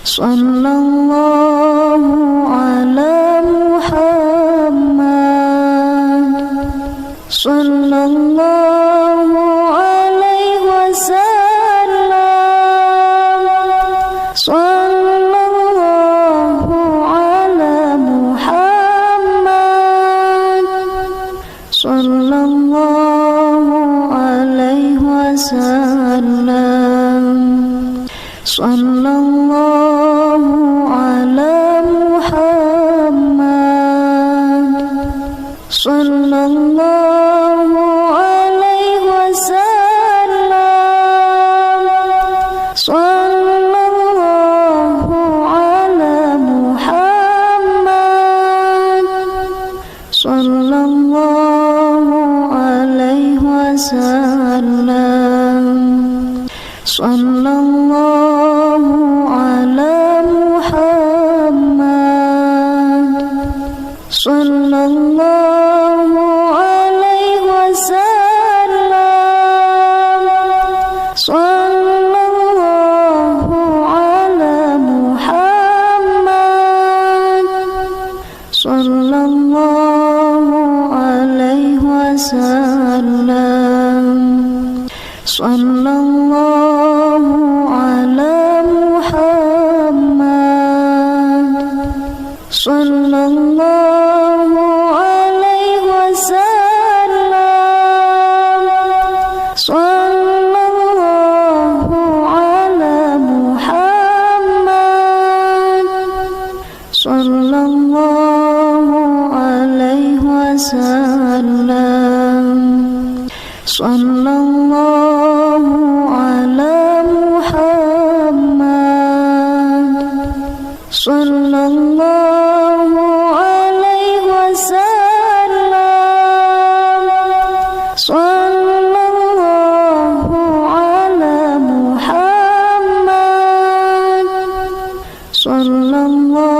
Sallallahu ala Muhammad, sallallahu alaihi wasallam, sallallahu ala Muhammad, sallallahu alaihi wasallam, sallallahu ala Muhammad, sallallahu alaihi wasallam, sallallahu ala Muhammad, sallallahu alaihi wasallam, sallallahu ala Muhammad, sallallahu alaihi wasallam, sallallahu ala Muhammad, sallallahu alaihi wasallam, sallallahu ala Muhammad, sallallahu alaihi wasallam, sallallahu ala Muhammad, sallallahu alaihi wasallam, sallallahu ala Muhammad, sallallahu alaihi wasallam, sallallahu ala Muhammad, sallallahu alaihi wasallam, sallallahu ala Muhammad, sallallahu alaihi wasallam, sallallahu ala Muhammad,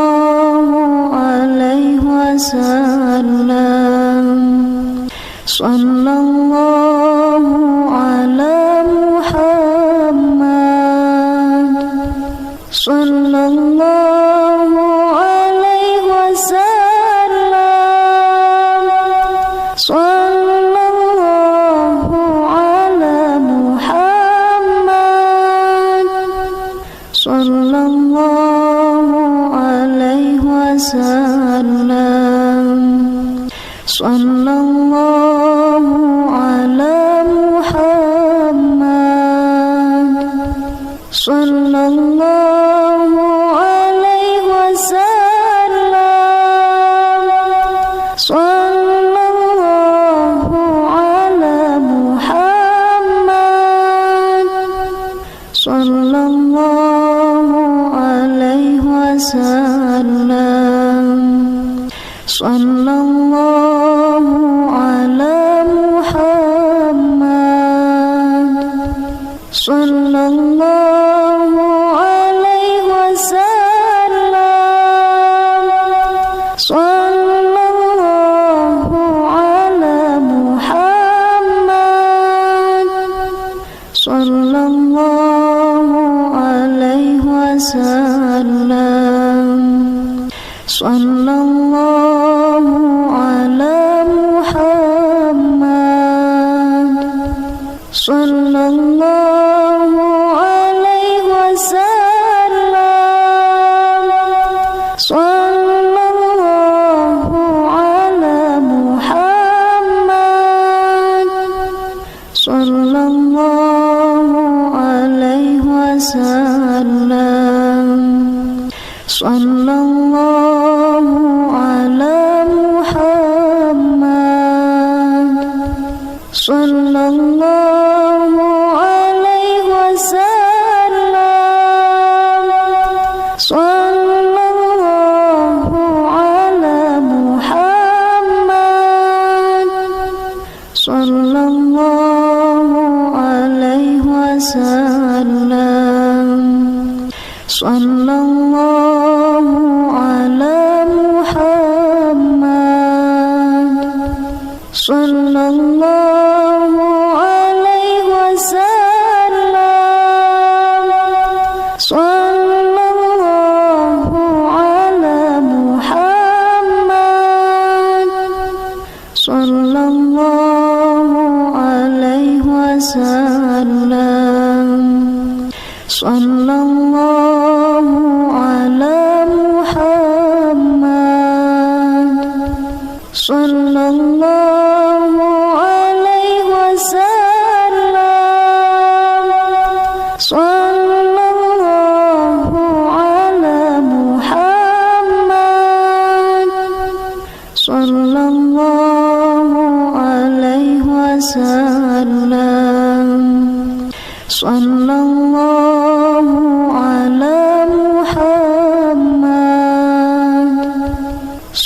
sallallahu alaihi wasallam, sallallahu ala Muhammad, sallallahu alaihi wasallam, sallallahu ala Muhammad, sallallahu alaihi wasallam, sallallahu ala Muhammad, sallallahu alaihi wasallam, sallallahu ala Muhammad, sallallahu alaihi wasallam, sallallahu ala Muhammad, sallallahu alaihi wasallam, sallallahu ala Muhammad, sallallahu alaihi wasallam, sallallahu ala Muhammad, sallallahu alaihi wasallam, sallallahu ala Muhammad, sallallahu alaihi wasallam, sallallahu ala Muhammad, sallallahu alaihi wasallam, sallallahu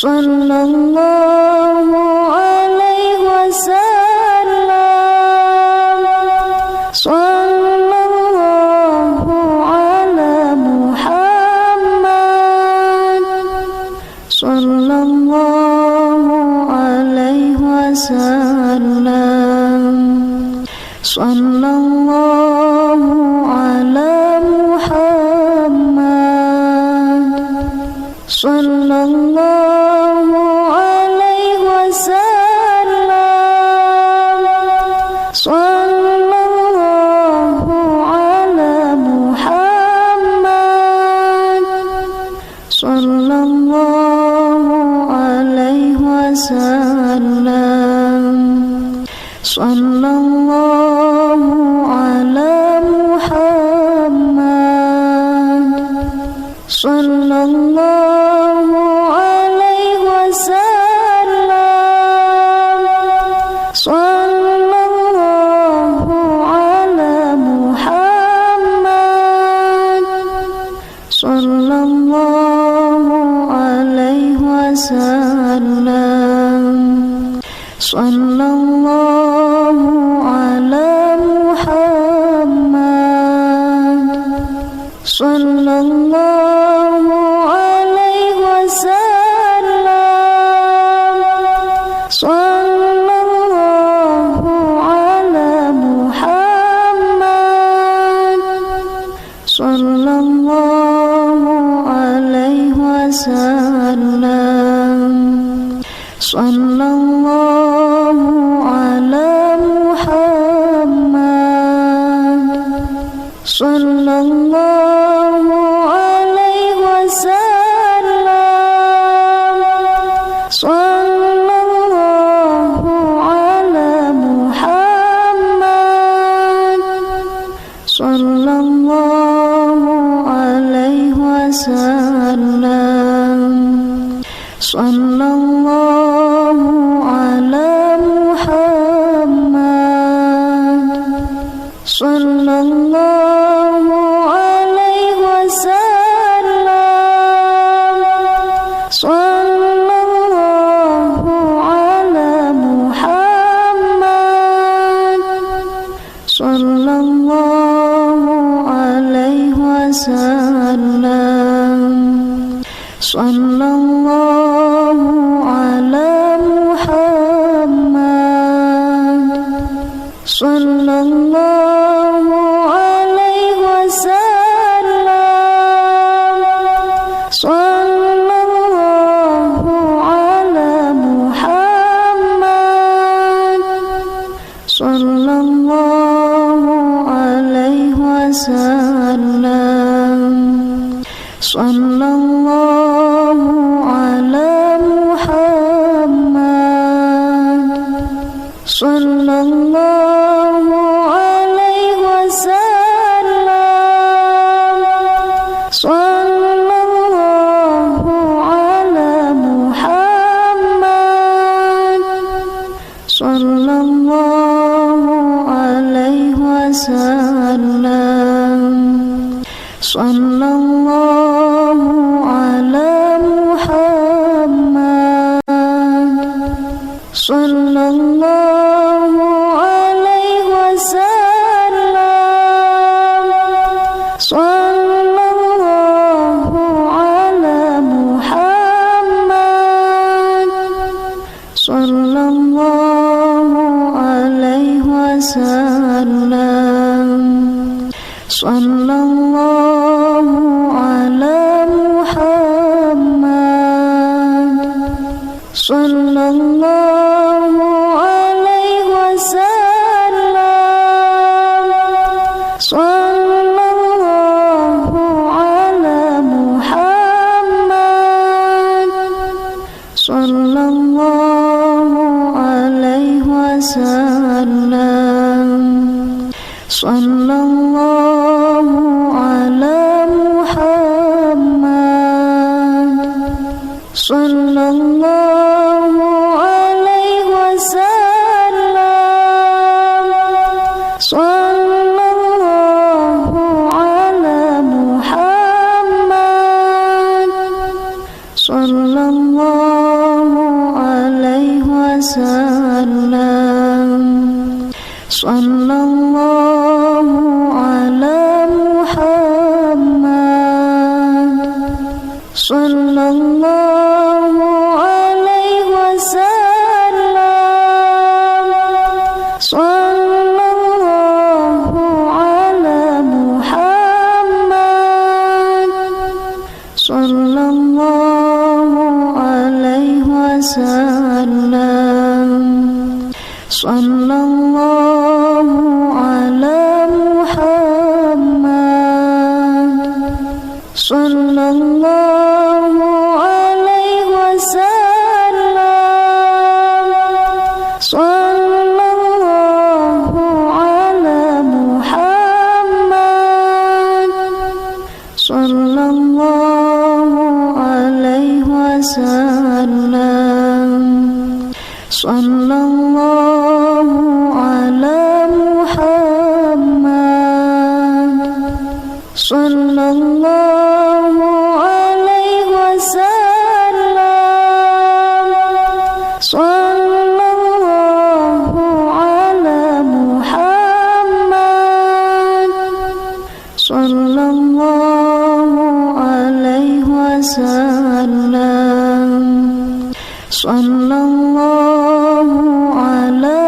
sallallahu alaihi wasallam, sallallahu ala Muhammad, sallallahu alaihi wasallam, sallallahu ala Muhammad, sallallahu alaihi wasallam, sallallahu ala Muhammad, sallallahu alaihi wasallam, sallallahu ala Muhammad, sallallahu alaihi wasallam, sallallahu ala Muhammad, sallallahu alaihi wasallam, sallallahu ala Muhammad, sallallahu alaihi wasallam, sallallahu ala Muhammad, sallallahu alaihi wasallam, sallallahu ala Muhammad, sallallahu alaihi wasallam, sallallahu ala Muhammad, sallallahu alaihi wasallam, sallallahu ala Muhammad, sallallahu alaihi wasallam, sallallahu ala Muhammad, sallallahu alaihi wasallam, sallallahu ala Muhammad, sallallahu alaihi wasallam, sallallahu ala Muhammad, sallallahu alaihi wasallam, sallallahu ala Muhammad, sallallahu alaihi wasallam, sallallahu ala Muhammad, sallallahu alaihi wasallam, sallallahu ala Muhammad, sallallahu alaihi wasallam, sallallahu ala Muhammad, sallallahu alaihi wasallam, sallallahu ala Muhammad, sallallahu alaihi wasallam, sallallahu ala Muhammad, sallallahu alaihi wasallam, sallallahu ala Muhammad, sallallahu alaihi wasallam, sallallahu ala Muhammad, sallallahu sallallahu alaihi wasallam, sallallahu ala Muhammad, sallallahu alaihi wasallam, sallallahu ala Muhammad, sallallahu alaihi wasallam, sallallahu ala Muhammad, sallallahu alaihi wasallam, sallallahu ala Muhammad, sallallahu alaihi wasallam, sallallahu ala Muhammad, sallallahu alaihi wasallam, sallallahu ala Muhammad, sallallahu alaihi wasallam, sallallahu ala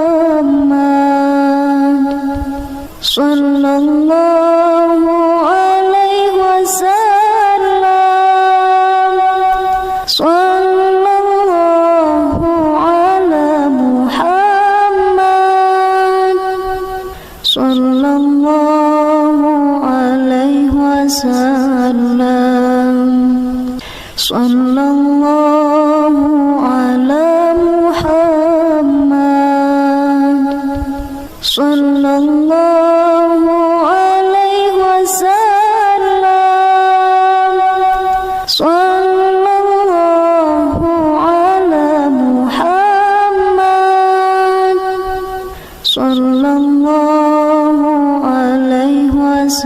Muhammad, sallallahu alaihi wasallam, sallallahu ala Muhammad, sallallahu alaihi wasallam, sallallahu ala Muhammad, sallallahu alaihi wasallam, sallallahu ala Muhammad, sallallahu alaihi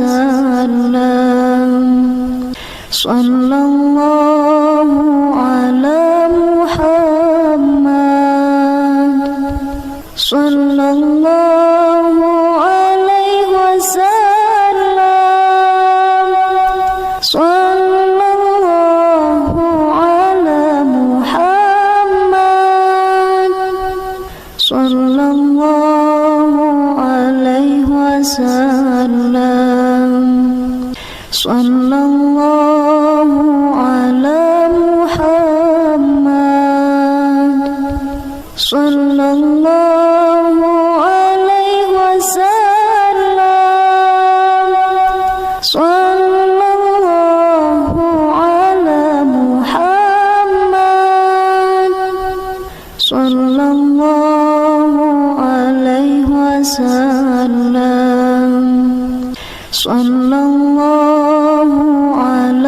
wasallam, sallallahu ala Muhammad, sallallahu alaihi wasallam, sallallahu ala Muhammad, sallallahu alaihi wasallam, sallallahu ala Muhammad, sallallahu alaihi wasallam, sallallahu ala Muhammad, sallallahu alaihi wasallam, sallallahu ala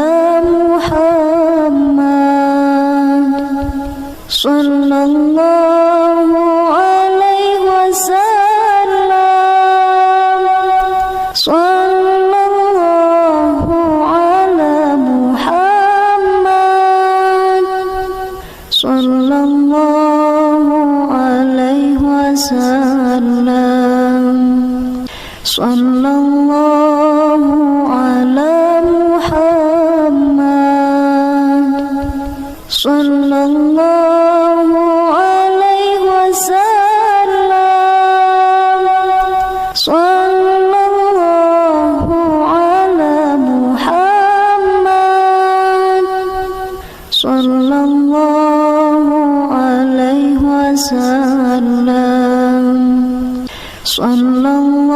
Muhammad, sallallahu alaihi wasallam, sallallahu ala Muhammad, sallallahu alaihi wasallam, sallallahu ala Muhammad, sallallahu alaihi wasallam,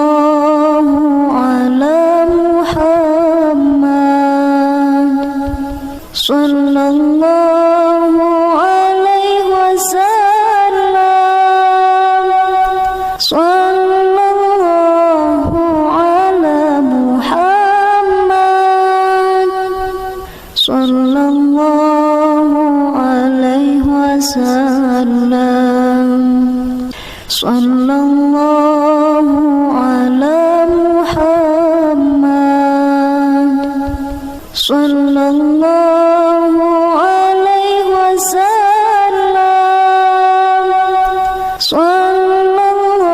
sallallahu ala Muhammad, sallallahu alaihi wasallam, sallallahu ala Muhammad, sallallahu alaihi wasallam, sallallahu ala Muhammad, sallallahu alaihi wasallam, sallallahu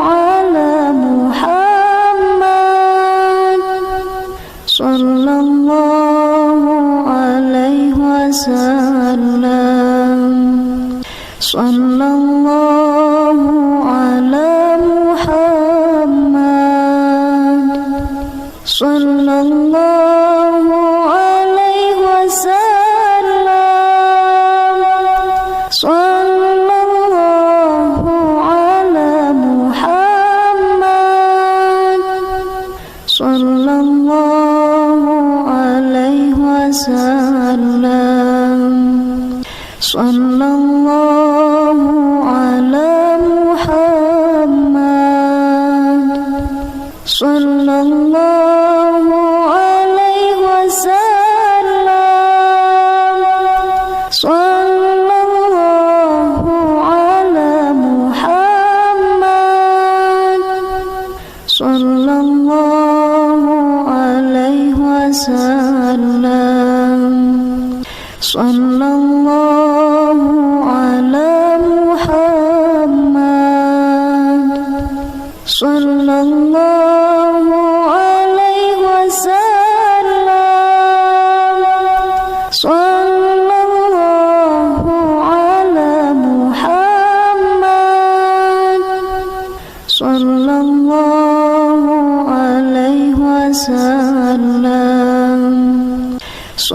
ala Muhammad, sallallahu sallallahu alaihi wasallam. Sallallahu ala Muhammad. Sallallahu alaihi wasallam. Sallallahu ala Muhammad. Sallallahu alaihi wasallam. Sallallahu ala Muhammad. Sallallahu alaihi wasallam. Sallallahu ala Muhammad. Sallallahu alaihi wasallam. Sallallahu ala Muhammad. Sallallahu alaihi wasallam. Sallallahu ala Muhammad. Sallallahu alaihi wasallam.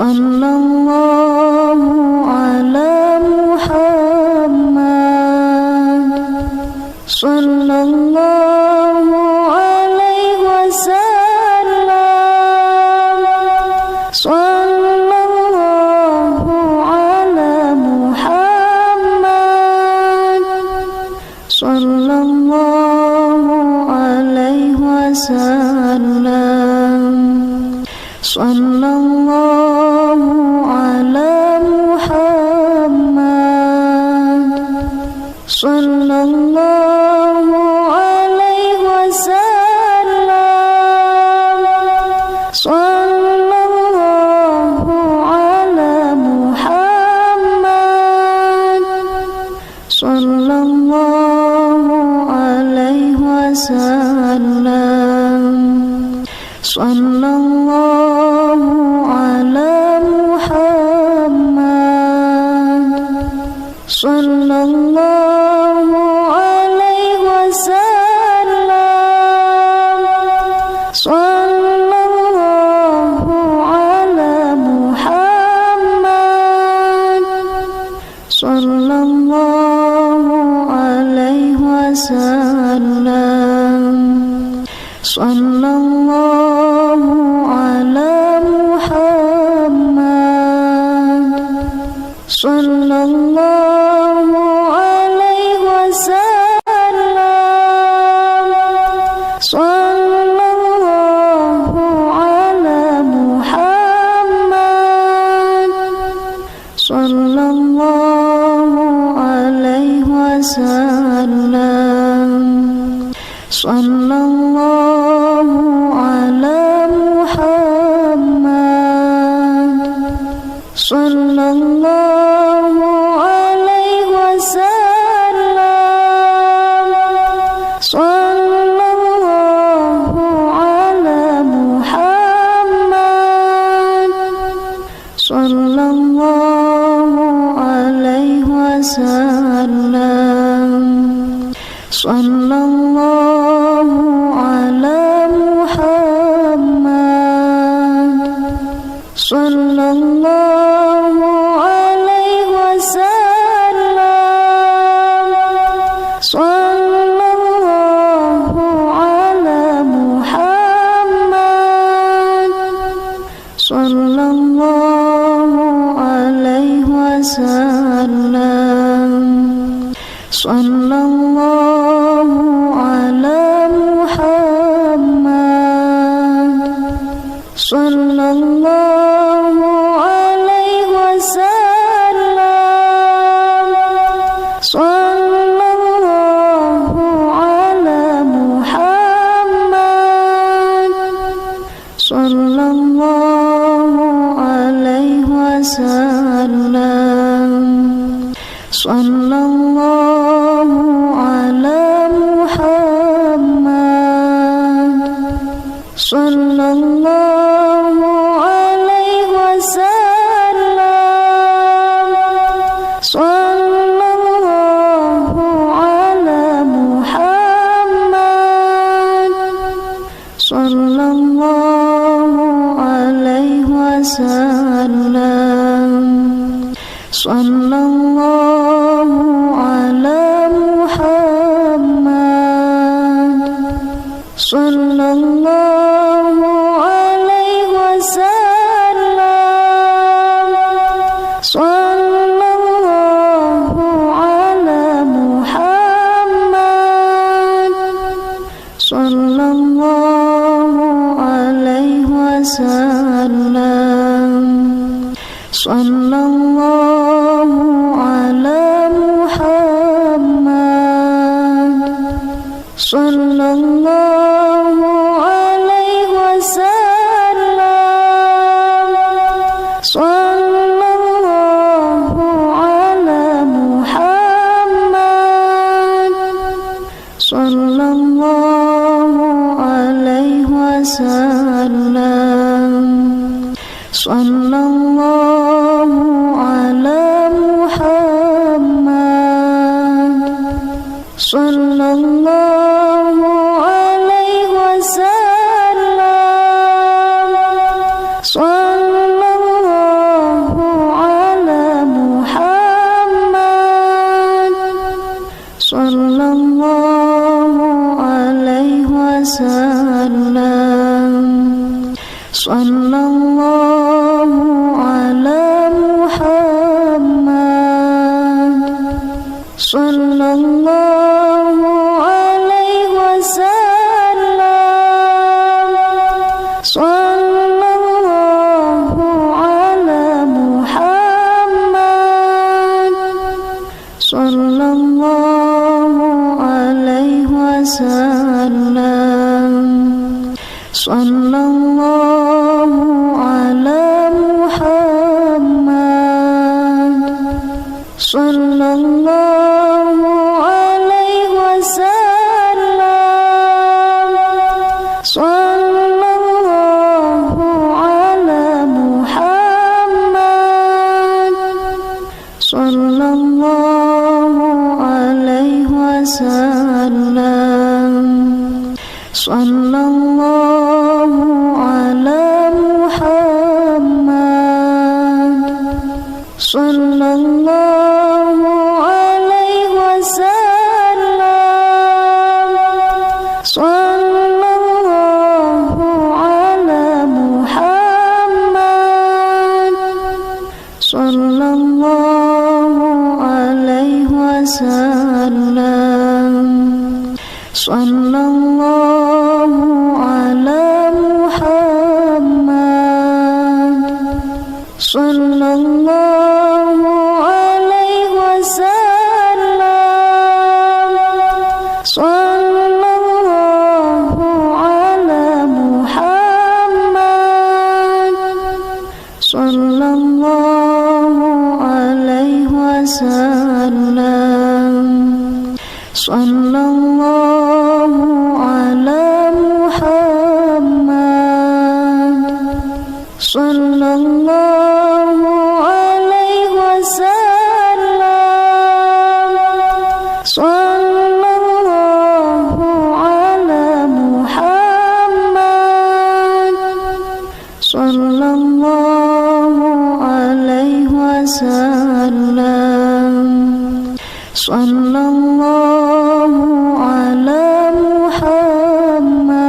Sallallahu ala Muhammad. Sallallahu alaihi wasallam. Sallallahu ala Muhammad. Sallallahu alaihi wasallam. Sallallahu ala Muhammad. Sallallahu alaihi wasallam. Sallallahu ala Muhammad. Sallallahu alaihi wasallam. Sallallahu ala Muhammad. Sallallahu alaihi wasallam. Sallallahu ala Muhammad. Sallallahu alaihi wasallam. Sallallahu ala Muhammad. Sallallahu alaihi wasallam. Sallallahu ala Muhammad. Sallallahu alaihi wasallam. Sallallahu ala Muhammad. Sallallahu alaihi wasallam. Sallallahu ala Muhammad. Sallallahu alaihi wasallam. Sallallahu ala Muhammad. Sallallahu alaihi wasallam. Sallallahu ala Muhammad. Sallallahu alaihi wasallam. Sallallahu ala Muhammad. Sallallahu alaihi wasallam. Sallallahu ala Muhammad. Sallallahu alaihi wasallam. Sallallahu ala Muhammad. Sallallahu wasallam. Sallallahu ala Muhammad, sallallahu alaihi wasallam. Sallallahu ala Muhammad, sallallahu alaihi wasallam. Sallallahu ala Muhammad, sallallahu alaihi wasallam. Sallallahu ala Muhammad, sallallahu alaihi wasallam. Sallallahu ala Muhammad, sallallahu alaihi wasallam. Sallallahu ala Muhammad, sallallahu alaihi wasallam. Sallallahu ala Muhammad, sallallahu alaihi wasallam. Sallallahu ala Muhammad, sallallahu alaihi wasallam. Sallallahu ala Muhammad, sallallahu alaihi wasallam. Sallallahu ala Muhammad, sallallahu alaihi wasallam. Sallallahu ala Muhammad, sallallahu alaihi wasallam. Sallallahu ala Muhammad, sallallahu alaihi wasallam. Sallallahu ala Muhammad, sallallahu alaihi wasallam. Sallallahu ala Muhammad, sallallahu alaihi wasallam. Sallallahu ala Muhammad, sallallahu alaihi wasallam. Sallallahu ala Muhammad, sallallahu alaihi wasallam. Sallallahu ala Muhammad, sallallahu alaihi wasallam. Sallallahu ala Muhammad,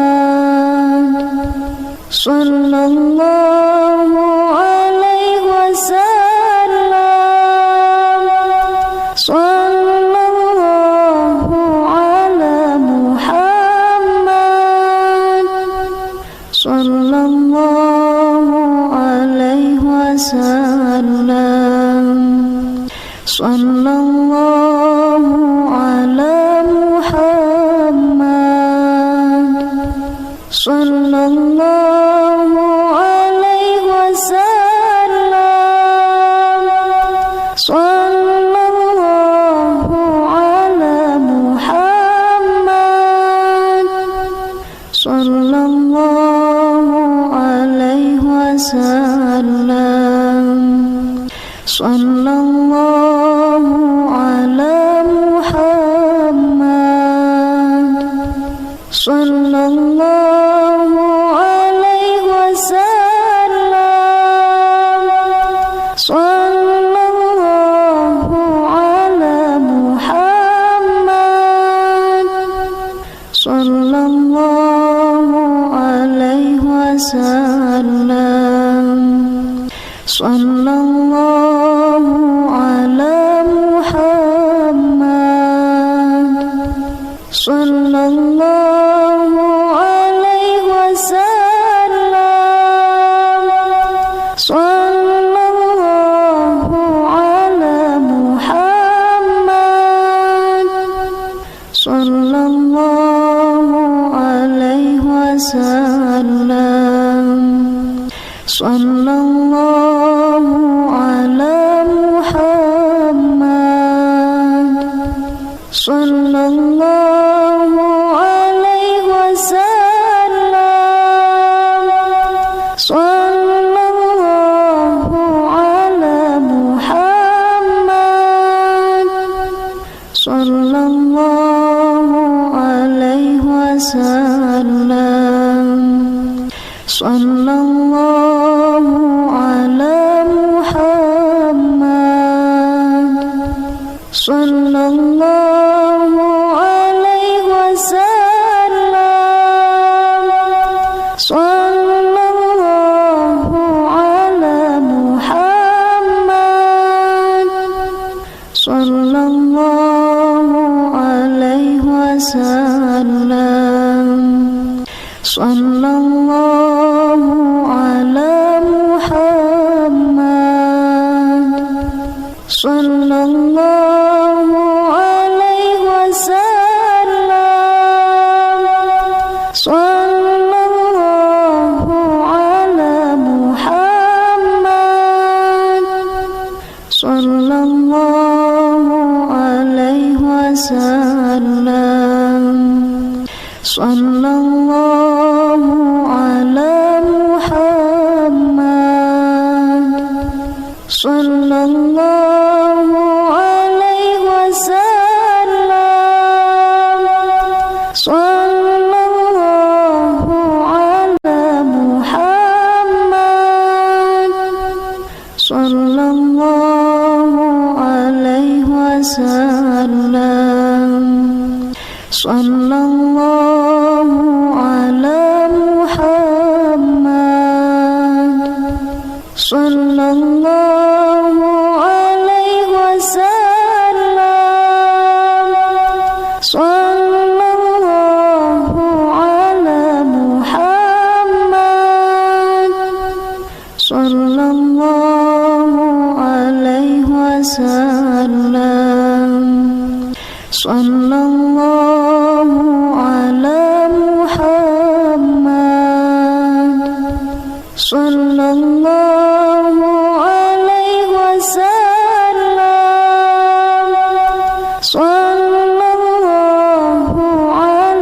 sallallahu alaihi wasallam. Sallallahu ala Muhammad, sallallahu alaihi wasallam. Sallallahu ala Muhammad, sallallahu alaihi wasallam. Sallallahu ala Muhammad, sallallahu alaihi wasallam. sallallahu ala Muhammad, sallallahu alaihi wasallam, sallallahu ala Muhammad, sallallahu alaihi wasallam, sallallahu ala Muhammad, sallallahu alaihi wasallam, sallallahu ala Muhammad, sallallahu alaihi wasallam, sallallahu ala Muhammad, sallallahu alaihi wasallam, sallallahu ala Muhammad, sallallahu alaihi wasallam, sallallahu ala Muhammad, sallallahu alaihi wasallam, sallallahu ala Muhammad, sallallahu alaihi wasallam, sallallahu ala Muhammad, sallallahu alaihi wasallam, sallallahu ala Muhammad, sallallahu alaihi wasallam, sallallahu ala Muhammad, sallallahu alaihi wasallam, sallallahu ala Muhammad, sallallahu alaihi wasallam, sallallahu ala Muhammad, sallallahu alaihi wasallam, sallallahu ala Muhammad, sallallahu alaihi wasallam, sallallahu ala Muhammad, sallallahu alaihi wasallam, sallallahu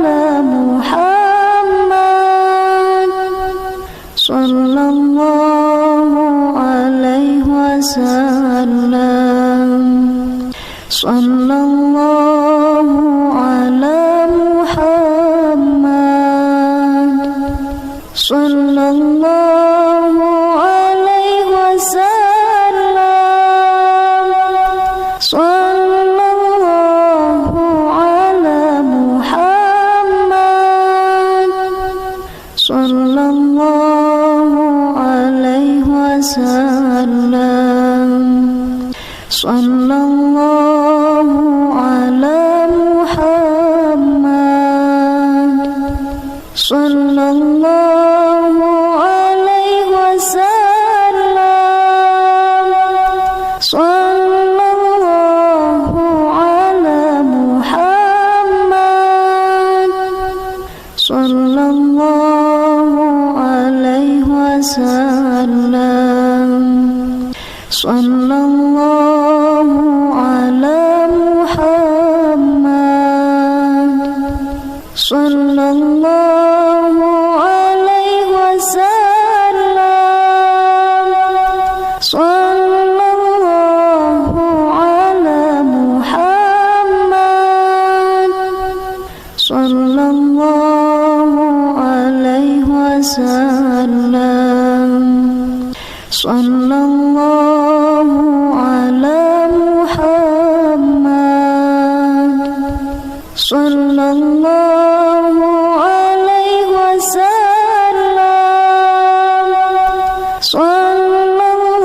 ala Muhammad, sallallahu alaihi wasallam, sallallahu ala Muhammad, sallallahu alaihi wasallam, sallallahu ala Muhammad, sallallahu alaihi wasallam, sallallahu ala Muhammad, sallallahu alaihi wasallam, sallallahu ala Muhammad, sallallahu alaihi wasallam, sallallahu ala Muhammad, sallallahu alaihi wasallam, sallallahu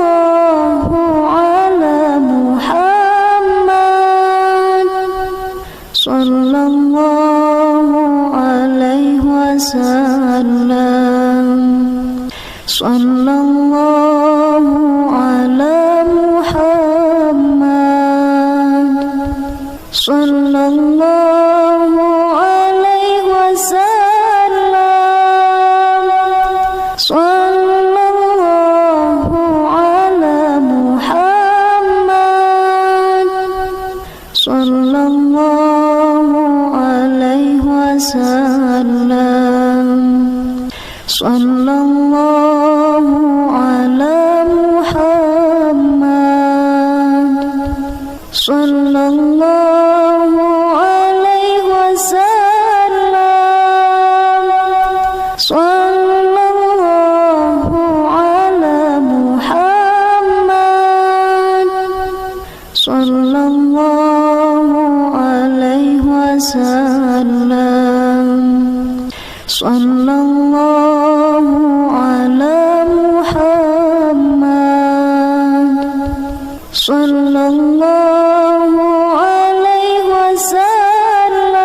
sallallahu alaihi wasallam,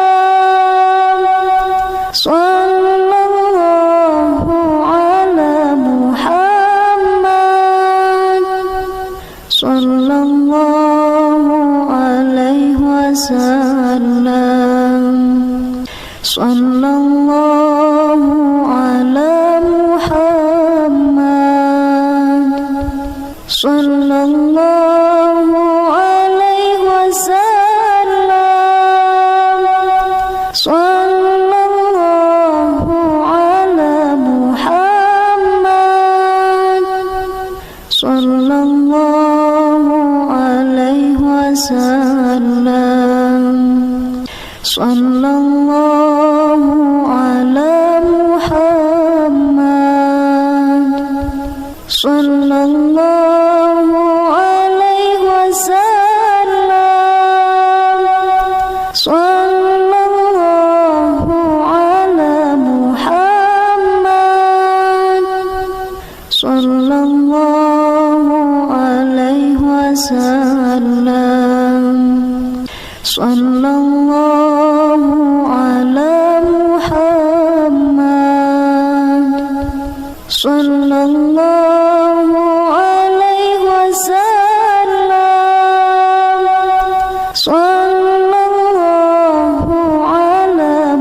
sallallahu ala Muhammad, sallallahu alaihi wasallam, sallallahu ala Muhammad, sallallahu alaihi wasallam, sallallahu ala Muhammad, sallallahu alaihi wasallam, sallallahu ala Muhammad, sallallahu alaihi wasallam, sallallahu ala Muhammad, sallallahu alaihi wasallam, sallallahu ala Muhammad, sallallahu alaihi wasallam, sallallahu ala Muhammad, sallallahu alaihi wasallam, sallallahu ala Muhammad, sallallahu alaihi wasallam, sallallahu ala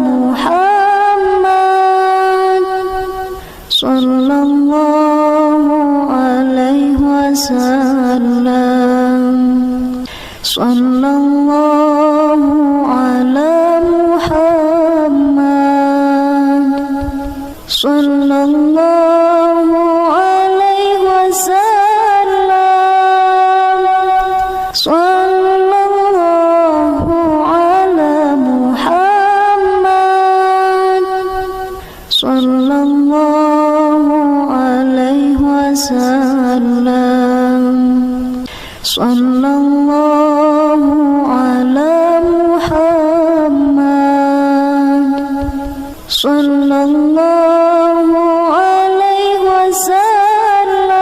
Muhammad, sallallahu alaihi wasallam, sallallahu ala Muhammad, sallallahu alaihi wasallam, sallallahu ala Muhammad, sallallahu alaihi wasallam, sallallahu ala Muhammad, sallallahu alaihi wasallam,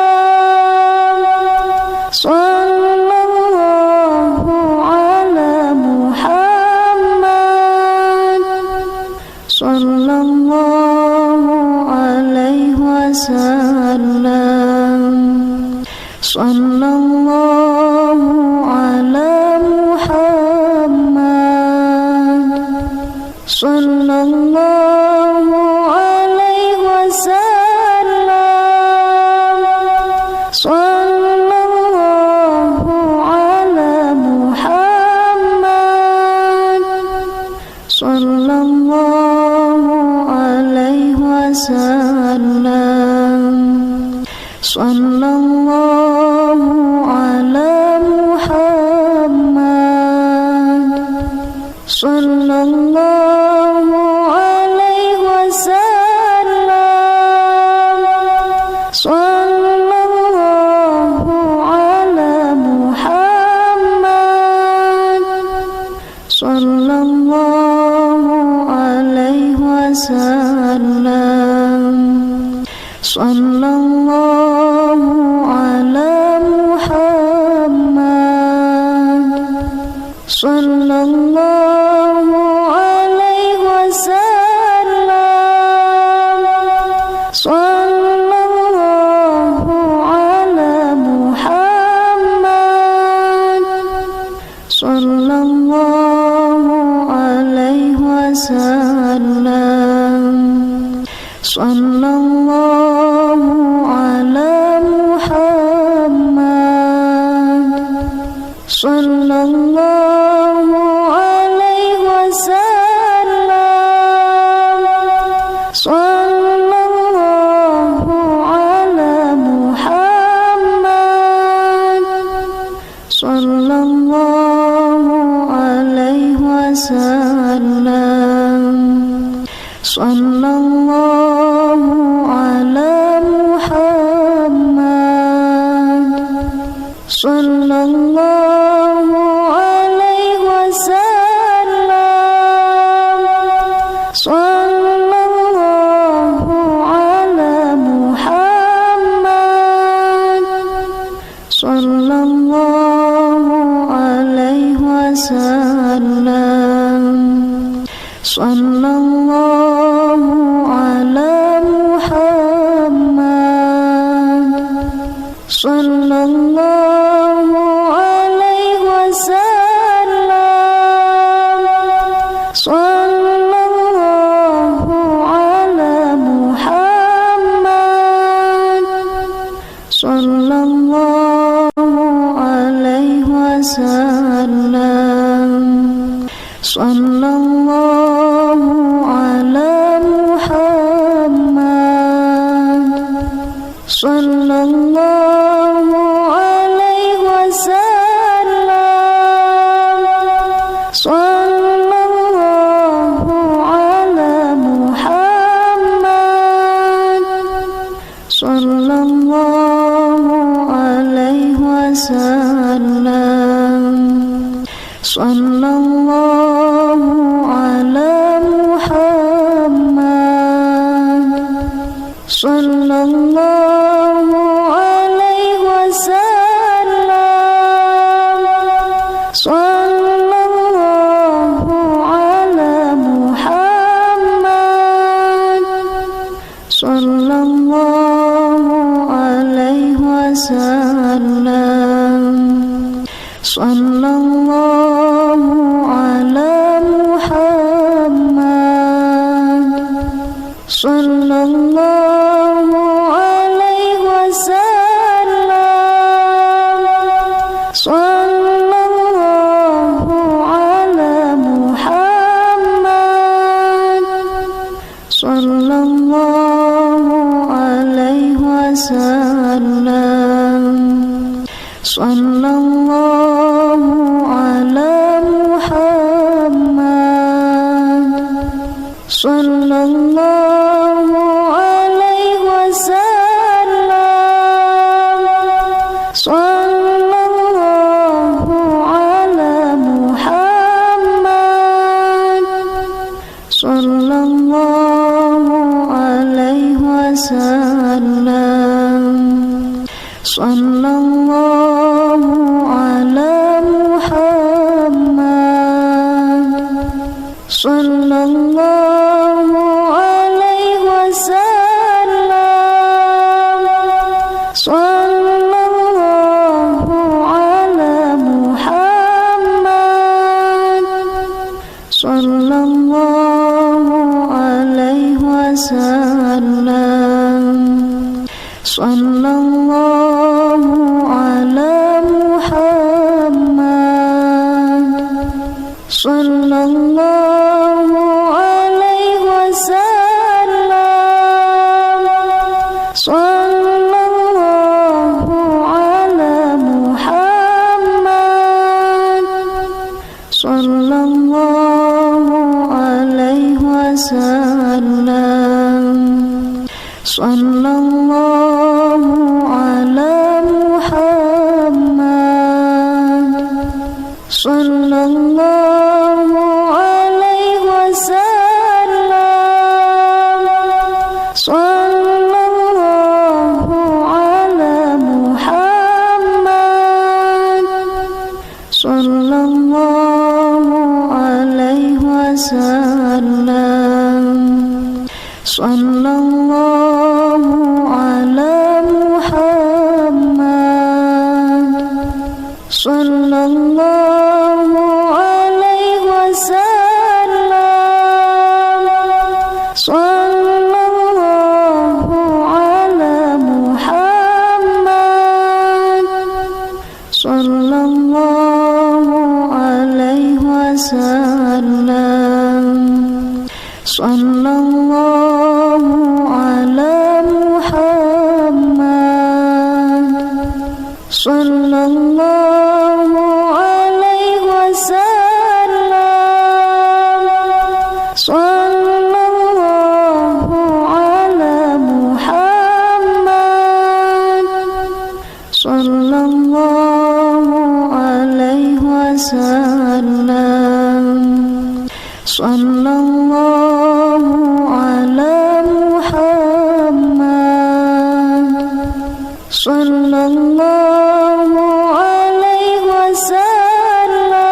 sallallahu ala Muhammad, sallallahu alaihi wasallam, sallallahu ala Muhammad, sallallahu alaihi wasallam, sallallahu ala Muhammad, sallallahu alaihi wasallam, sallallahu ala Muhammad, sallallahu alaihi wasallam, sallallahu ala Muhammad, sallallahu alaihi wasallam, sallallahu ala Muhammad, sallallahu alaihi wasallam, sallallahu ala Muhammad, sallallahu alaihi wasallam, sallallahu ala Muhammad, sallallahu alaihi wasallam, sallallahu ala Muhammad, sallallahu sallallahu alaihi wasallam, sallallahu ala Muhammad, sallallahu alaihi wasallam, sallallahu ala Muhammad, sallallahu alaihi wasallam, sallallahu ala Muhammad, sallallahu alaihi wasallam, sallallahu ala Muhammad, sallallahu alaihi wasallam, sallallahu ala Muhammad, sallallahu alaihi wasallam, sallallahu ala Muhammad, sallallahu alaihi wasallam, sallallahu ala Muhammad, sallallahu alaihi wasallam, sallallahu ala Muhammad, sallallahu alaihi wasallam, sallallahu ala Muhammad, sallallahu alaihi wasallam, sallallahu ala Muhammad, sallallahu alaihi wasallam, sallallahu ala Muhammad, sallallahu alaihi wasallam, sallallahu ala Muhammad, sallallahu alaihi wasallam, sallallahu ala Muhammad, sallallahu alaihi wasallam, sallallahu ala Muhammad, sallallahu alaihi wasallam, sallallahu ala Muhammad, sallallahu alaihi wasallam, sallallahu ala Muhammad, sallallahu alaihi wasallam, sallallahu ala Muhammad, sallallahu alaihi wasallam, sallallahu ala Muhammad, sallallahu alaihi wasallam, sallallahu ala Muhammad, sallallahu alaihi wasallam, sallallahu ala Muhammad, sallallahu alaihi wasallam,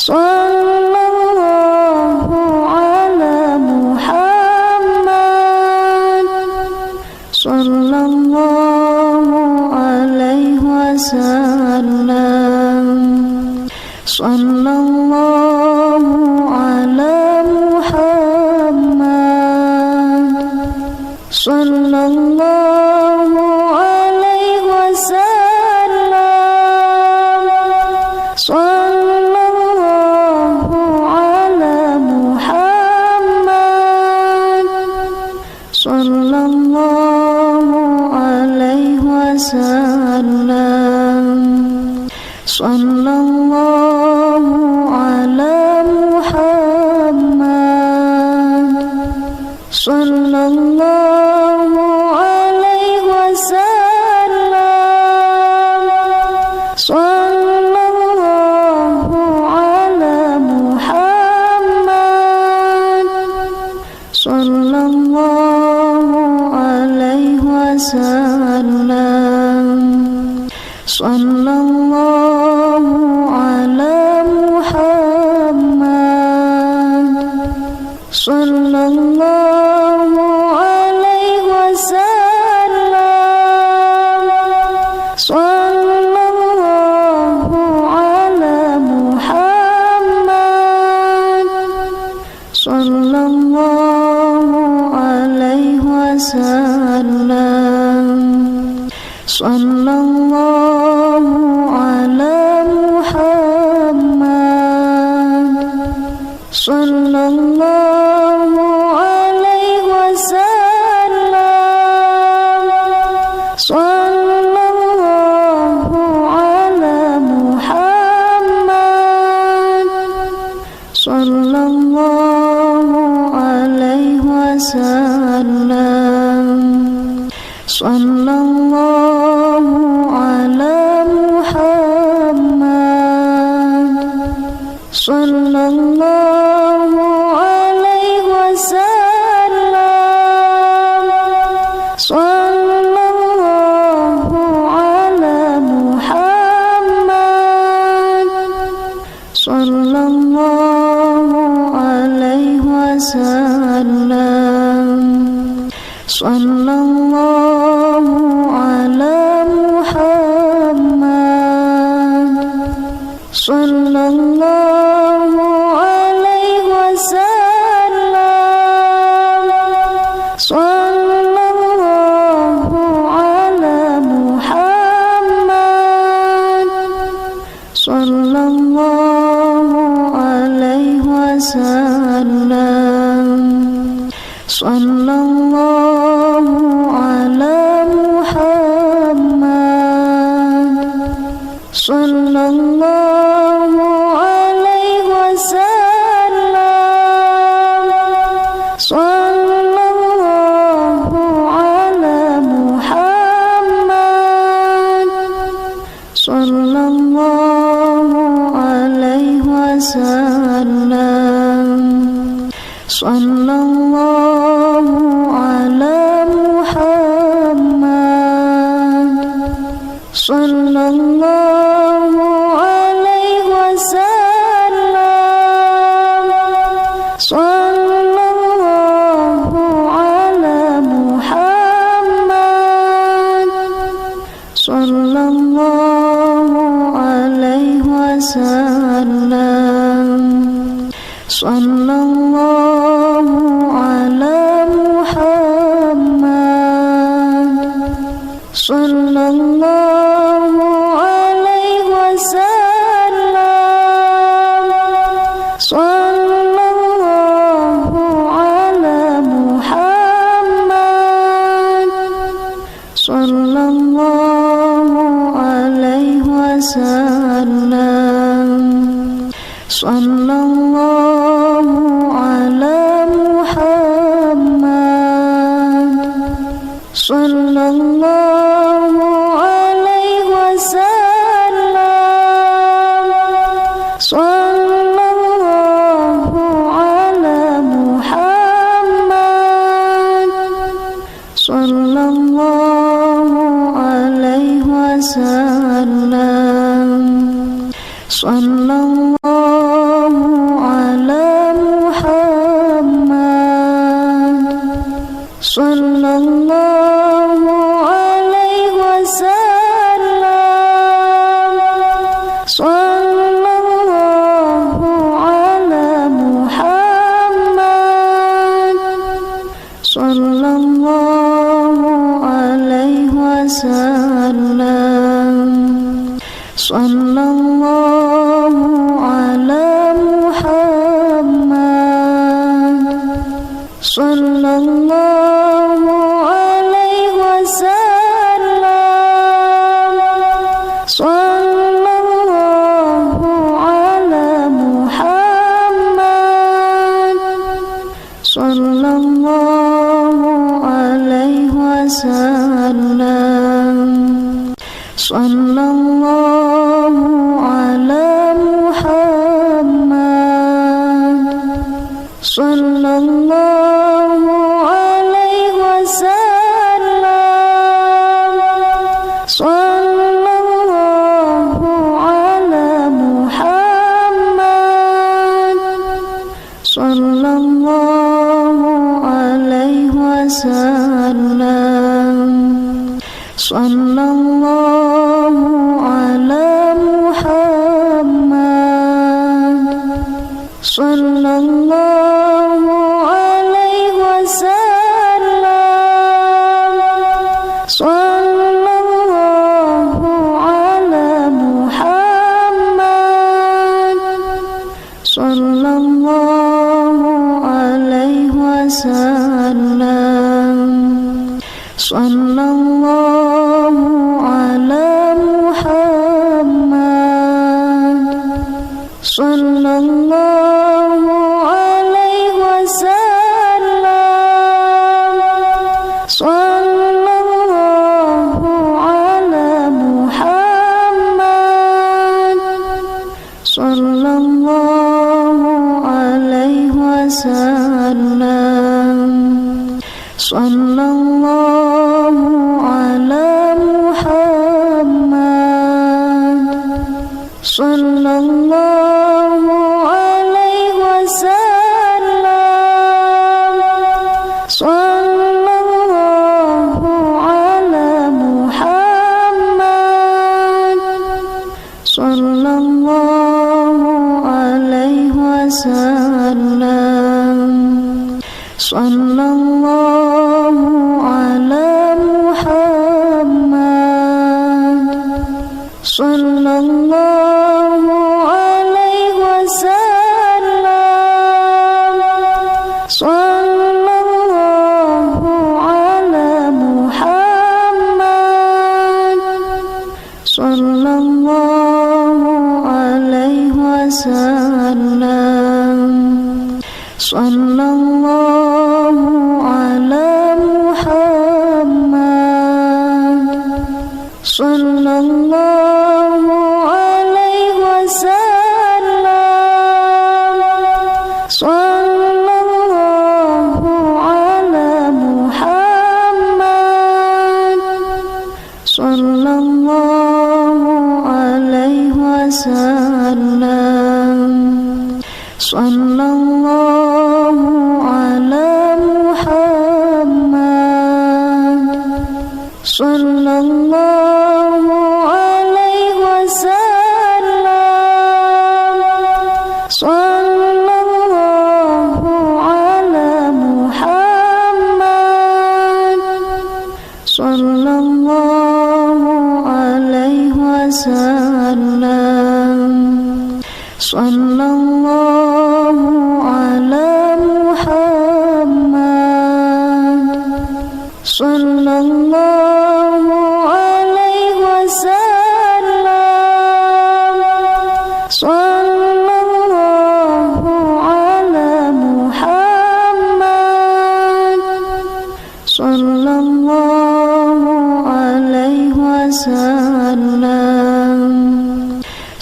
sallallahu ala Muhammad, sallallahu wasallam. Sallallahu ala Muhammad. Sallallahu alaihi wasallam. Sallallahu ala Muhammad. Sallallahu alaihi wasallam. Sallallahu ala Muhammad. Sallallahu alaihi wasallam. Sallallahu ala Muhammad. Sallallahu alaihi wasallam. Sallallahu ala Muhammad. Sallallahu alaihi wasallam. Sallallahu ala Muhammad. Sallallahu alaihi wasallam. Sallallahu ala Muhammad. Sallallahu alaihi wasallam. Sallallahu ala Muhammad. Sallallahu alaihi wasallam. Sallallahu ala Muhammad. Sallallahu alaihi wasallam. Sallallahu ala Muhammad. Sallallahu alaihi wasallam. Sallallahu ala Muhammad. Sallallahu alaihi wasallam. Sallallahu ala Muhammad. Sallallahu alaihi wasallam. Sallallahu ala Muhammad. Sallallahu alaihi wasallam. Sallallahu ala Muhammad. Sallallahu alaihi wasallam. Sallallahu ala Muhammad. Sallallahu alaihi wasallam. Sallallahu ala Muhammad. Sallallahu alaihi wasallam. Sallallahu ala Muhammad. Sallallahu alaihi wasallam. Sallallahu ala Muhammad. Sallallahu alaihi wasallam. Sallallahu ala Muhammad. Sallallahu alaihi wasallam. Sallallahu ala Muhammad. Sallallahu alaihi wasallam. Sallallahu ala Muhammad. Sallallahu alaihi wasallam. wasallam. Sallallahu ala Muhammad, sallallahu alaihi wasallam. Sallallahu ala Muhammad, sallallahu alaihi wasallam. Sallallahu ala Muhammad, sallallahu alaihi wasallam. Sallallahu ala Muhammad, sallallahu alaihi wasallam. Sallallahu ala Muhammad, sallallahu alaihi wasallam. Sallallahu ala Muhammad, sallallahu alaihi wasallam. Sallallahu ala Muhammad, sallallahu alaihi wasallam. Sallallahu ala Muhammad, sallallahu alaihi wasallam. Sallallahu ala Muhammad, sallallahu alaihi wasallam. Sallallahu ala Muhammad, sallallahu alaihi wasallam. Sallallahu ala Muhammad, sallallahu alaihi wasallam. Sallallahu ala Muhammad, sallallahu alaihi wasallam. Sallallahu ala Muhammad, sallallahu alaihi wasallam. Sallallahu ala Muhammad, sallallahu alaihi wasallam. Sallallahu ala Muhammad, sallallahu alaihi wasallam. Sallallahu ala Muhammad, sallallahu alaihi wasallam. Sallallahu ala Muhammad, sallallahu alaihi wasallam. Sallallahu ala Muhammad, sallallahu alaihi wasallam.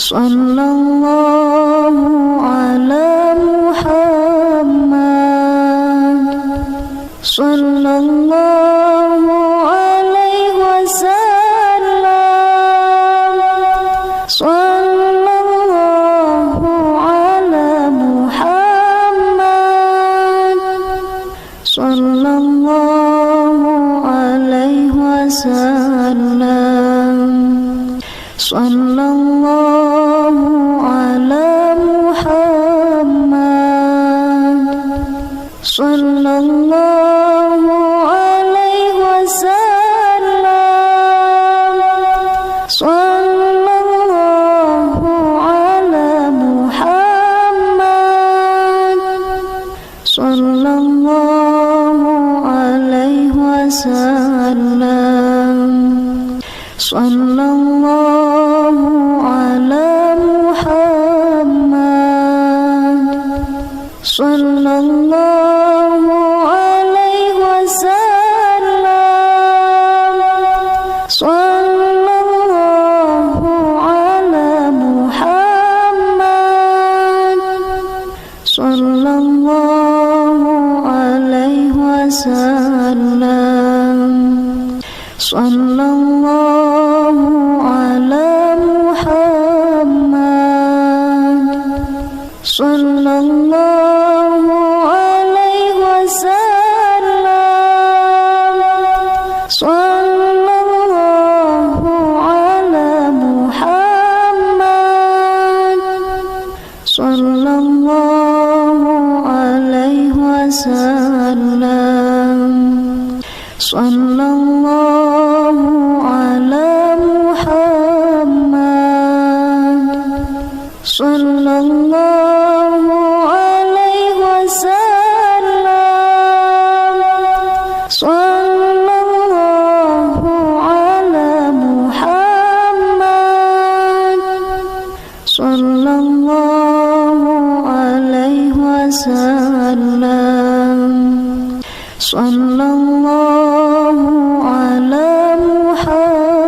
Sallallahu ala Muhammad, sallallahu alaihi wasallam. Sallallahu ala Muhammad, sallallahu alaihi wasallam. Sallallahu ala Muhammad, sallallahu alaihi wasallam. Sallallahu ala Muhammad. Sallallahu alaihi wasallam. Sallallahu ala Muhammad. Sallallahu alaihi wasallam. Sallallahu ala Muhammad. Sallallahu alaihi wasallam. Sallallahu ala Muhammad. Sallallahu alaihi wasallam. Sallallahu ala Muhammad. Sallallahu alaihi wasallam. Sallallahu ala Muhammad. Sallallahu alaihi wasallam. Sallallahu ala Muhammad. Sallallahu alaihi wasallam. Sallallahu ala Muhammad.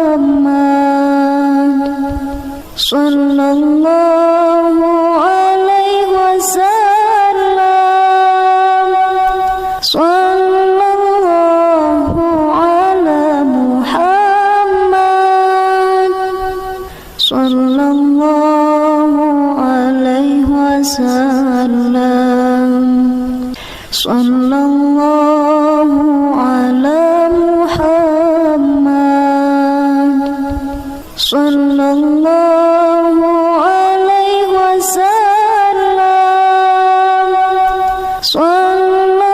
Sallallahu alaihi wasallam. Sallallahu ala Muhammad. Sallallahu alaihi wasallam. Sallallahu ala Muhammad. Sallallahu alaihi wasallam. Sallallahu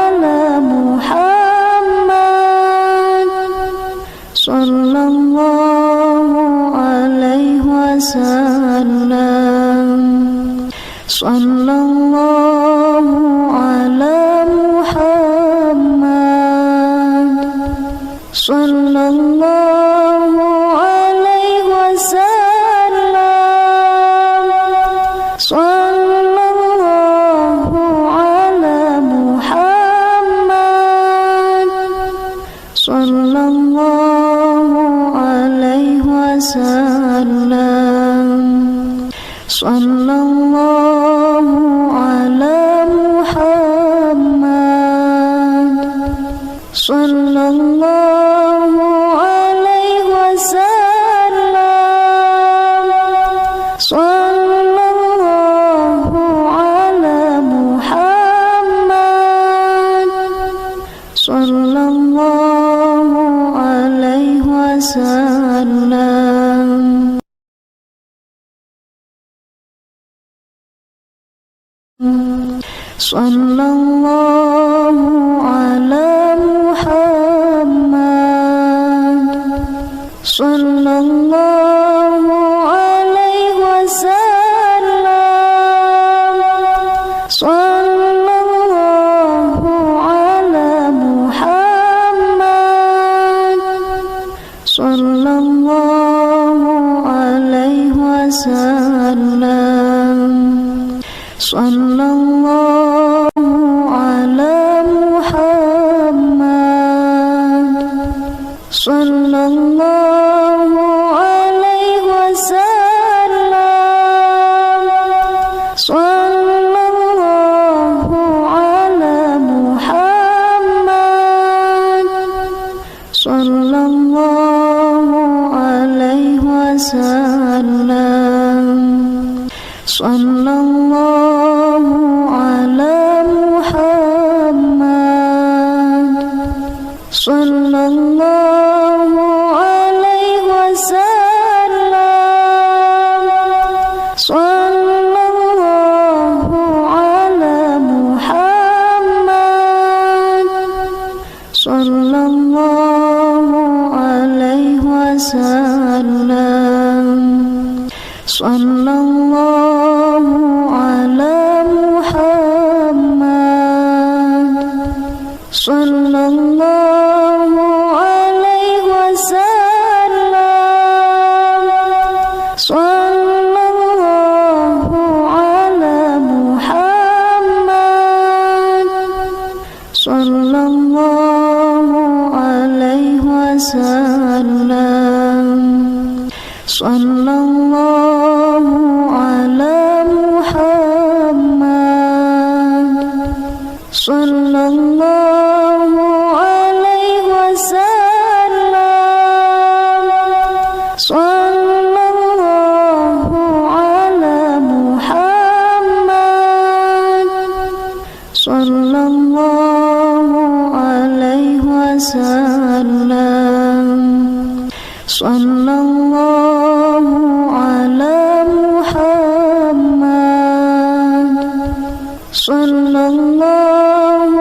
ala Muhammad. Sallallahu alaihi wasallam. Sallallahu ala Muhammad. Sallallahu alaihi wasallam. Sallallahu ala Muhammad. Sallallahu alaihi wasallam. Sallallahu ala Muhammad. Sallallahu alaihi wasallam. Sallallahu ala Muhammad. Sallallahu alaihi wasallam. Sallallahu ala Muhammad. Sallallahu alaihi wasallam. Sallallahu ala Muhammad. Sallallahu alaihi wasallam. Sallallahu ala Muhammad. Sallallahu alaihi wasallam. Sallallahu ala Muhammad. Sallallahu alaihi wasallam. Sallallahu ala Muhammad. Sallallahu alaihi wasallam. Sallallahu ala Muhammad. Sallallahu alaihi wasallam. Sallallahu ala Muhammad. Sallallahu alaihi wasallam. Sallallahu ala Muhammad. Sallallahu alaihi wasallam. Sallallahu ala Muhammad. Sallallahu